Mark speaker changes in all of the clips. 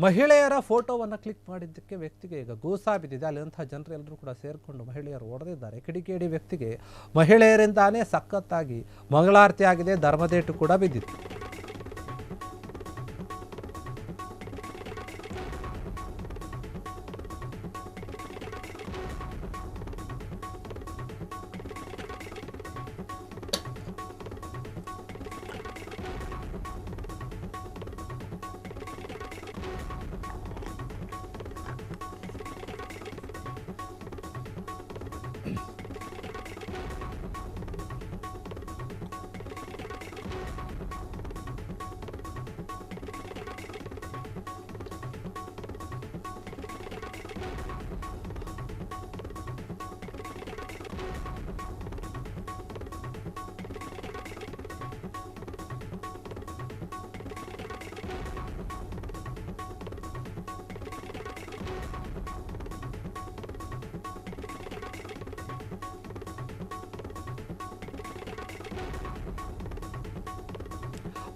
Speaker 1: ಮಹಿಳೆಯರ ಫೋಟೋವನ್ನು ಕ್ಲಿಕ್ ಮಾಡಿದ್ದಕ್ಕೆ ವ್ಯಕ್ತಿಗೆ ಈಗ ಗೋಸಾ ಬಿದ್ದಿದೆ. ಅಲ್ಲಿಂತಹ ಜನರು ಎಲ್ಲರೂ ಕೂಡ ಸೇರಿಕೊಂಡು ಮಹಿಳೆಯರು ಹೊಡೆದಿದ್ದಾರೆ. ಕಿಡಿಕೇಡಿ ವ್ಯಕ್ತಿಗೆ ಮಹಿಳೆಯರಿಂದಾನೇ ಸಖತ್ತಾಗಿ ಮಂಗಳಾರತಿ ಆಗಿದೆ, ಧರ್ಮದೇಟು ಕೂಡ ಬಿದ್ದಿತ್ತು.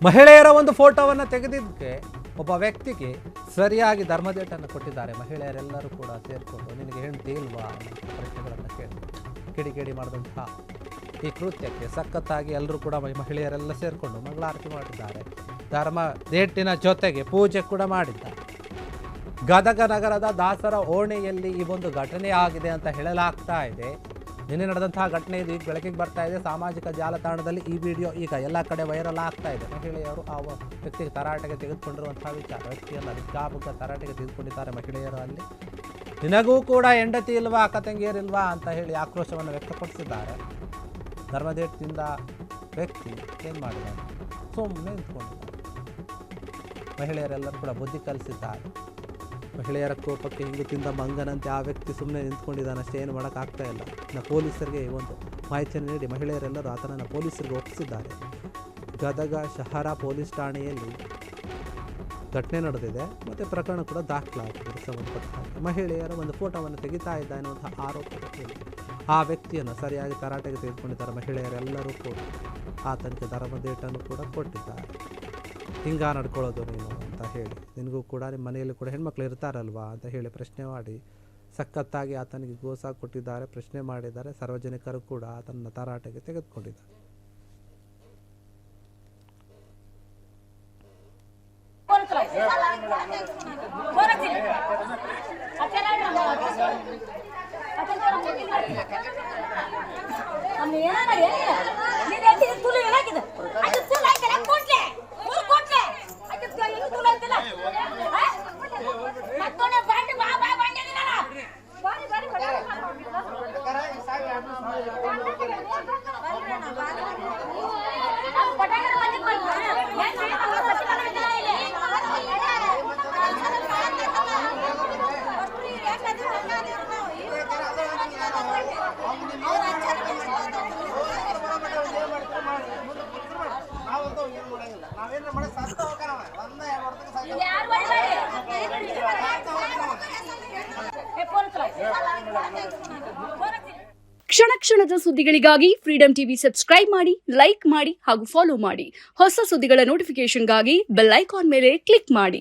Speaker 1: ಮಹಿಳೆಯರ ಒಂದು ಫೋಟೋವನ್ನು ತೆಗೆದಿದ್ದಕ್ಕೆ ಒಬ್ಬ ವ್ಯಕ್ತಿಗೆ ಸರಿಯಾಗಿ ಧರ್ಮದೇಟನ್ನು ಕೊಟ್ಟಿದ್ದಾರೆ. ಮಹಿಳೆಯರೆಲ್ಲರೂ ಕೂಡ ಸೇರಿಕೊಂಡು ನಿನಗೆ ಹೆಂಡತಿ ಇಲ್ವಾ ಅನ್ನೋ ಪ್ರಶ್ನೆಗಳನ್ನು ಕಿಡಿಕೇಡಿ ಮಾಡಿದಂತಹ ಈ ಕೃತ್ಯಕ್ಕೆ ಸಖತ್ತಾಗಿ ಎಲ್ಲರೂ ಕೂಡ ಮಹಿಳೆಯರೆಲ್ಲ ಸೇರಿಕೊಂಡು ಮಂಗಳಾರತಿ ಮಾಡಿದ್ದಾರೆ. ಧರ್ಮದೇಟಿನ ಜೊತೆಗೆ ಪೂಜೆ ಕೂಡ ಮಾಡಿದ್ದಾರೆ. ಗದಗ ನಗರದ ದಾಸರ ಓಣಿಯಲ್ಲಿ ಈ ಒಂದು ಘಟನೆ ಆಗಿದೆ ಅಂತ ಹೇಳಲಾಗ್ತಾ ಇದೆ. ನಿನ್ನೆ ನಡೆದಂತಹ ಘಟನೆ ಇದು ಈಗ ಬೆಳಕಿಗೆ ಬರ್ತಾ ಇದೆ. ಸಾಮಾಜಿಕ ಜಾಲತಾಣದಲ್ಲಿ ಈ ವಿಡಿಯೋ ಈಗ ಎಲ್ಲ ಕಡೆ ವೈರಲ್ ಆಗ್ತಾ ಇದೆ. ಮಹಿಳೆಯರು ಆ ವ್ಯಕ್ತಿಗೆ ತರಾಟೆಗೆ ತೆಗೆದುಕೊಂಡಿರುವಂತಹ ವಿಚಾರ, ವ್ಯಕ್ತಿಯನ್ನು ಅಧಿಕಾಬುಗ್ಗ ತರಾಟೆಗೆ ತೆಗೆದುಕೊಂಡಿದ್ದಾರೆ ಮಹಿಳೆಯರು. ಅಲ್ಲಿ ನಿನಗೂ ಕೂಡ ಹೆಂಡತಿ ಇಲ್ವಾ, ಅಕ್ಕ ತಂಗಿಯರಿಲ್ವಾ ಅಂತ ಹೇಳಿ ಆಕ್ರೋಶವನ್ನು ವ್ಯಕ್ತಪಡಿಸಿದ್ದಾರೆ. ಧರ್ಮದೇಟದಿಂದ ವ್ಯಕ್ತಿ ಏನು ಮಾಡಿದ್ದಾರೆ, ಸುಮ್ಮನೆ ನಿಂತ್ಕೊಂಡಿದ್ದಾರೆ. ಮಹಿಳೆಯರೆಲ್ಲರೂ ಕೂಡ ಬುದ್ಧಿ ಕಲಿಸಿದ್ದಾರೆ. ಮಹಿಳೆಯರ ಕೋಪಕ್ಕೆ ಹಿಂಗು ತಿಂದ ಮಂಗನಂತೆ ಆ ವ್ಯಕ್ತಿ ಸುಮ್ಮನೆ ನಿಂತ್ಕೊಂಡಿದ್ದಾನಷ್ಟೇ, ಏನು ಮಾಡೋಕ್ಕಾಗ್ತಾ ಇಲ್ಲ. ಪೊಲೀಸರಿಗೆ ಒಂದು ಮಾಹಿತಿಯನ್ನು ನೀಡಿ ಮಹಿಳೆಯರೆಲ್ಲರೂ ಆತನನ್ನು ಪೊಲೀಸರಿಗೆ ಒಪ್ಪಿಸಿದ್ದಾರೆ. ಗದಗ ಶಹರ ಪೊಲೀಸ್ ಠಾಣೆಯಲ್ಲಿ ಘಟನೆ ನಡೆದಿದೆ ಮತ್ತು ಪ್ರಕರಣ ಕೂಡ ದಾಖಲಾಗಿದೆ. ಸಂಬಂಧಪಟ್ಟ ಮಹಿಳೆಯರ ಒಂದು ಫೋಟೋವನ್ನು ತೆಗಿತಾ ಇದ್ದ ಎನ್ನುವಂಥ ಆರೋಪದ ಮೇಲೆ ಆ ವ್ಯಕ್ತಿಯನ್ನು ಸರಿಯಾಗಿ ತರಾಟೆಗೆ ತೆಗೆದುಕೊಂಡಿದ್ದಾರೆ. ಮಹಿಳೆಯರೆಲ್ಲರೂ ಕೂಡ ಆತನಿಗೆ ಧರ್ಮದೇಟನ್ನು ಕೂಡ ಕೊಟ್ಟಿದ್ದಾರೆ. ಹಿಂಗ ನಡ್ಕೊಳ್ಳೋದು ನೀನು ಅಂತ ಹೇಳಿ, ನಿನಗೂ ಕೂಡ ನಿಮ್ಮ ಮನೆಯಲ್ಲಿ ಕೂಡ ಹೆಣ್ಮಕ್ಳು ಇರ್ತಾರಲ್ವಾ ಅಂತ ಹೇಳಿ ಪ್ರಶ್ನೆ ಮಾಡಿ ಸಖತ್ತಾಗಿ ಆತನಿಗೆ ಗೋಸಾ ಕೊಟ್ಟಿದ್ದಾರೆ, ಪ್ರಶ್ನೆ ಮಾಡಿದ್ದಾರೆ. ಸಾರ್ವಜನಿಕರು ಕೂಡ ಆತನ ತರಾಟೆಗೆ ತೆಗೆದುಕೊಂಡಿದ್ದಾರೆ.
Speaker 2: ಕ್ಷಣ ಕ್ಷಣದ ಸುದ್ದಿಗಳಿಗಾಗಿ ಫ್ರೀಡಂ ಟಿವಿ ಸಬ್ಸ್ಕ್ರೈಬ್ ಮಾಡಿ, ಲೈಕ್ ಮಾಡಿ ಹಾಗೂ ಫಾಲೋ ಮಾಡಿ. ಹೊಸ ಸುದ್ದಿಗಳ ನೋಟಿಫಿಕೇಶನ್ಗಾಗಿ ಬೆಲ್ ಐಕಾನ್ ಮೇಲೆ ಕ್ಲಿಕ್ ಮಾಡಿ.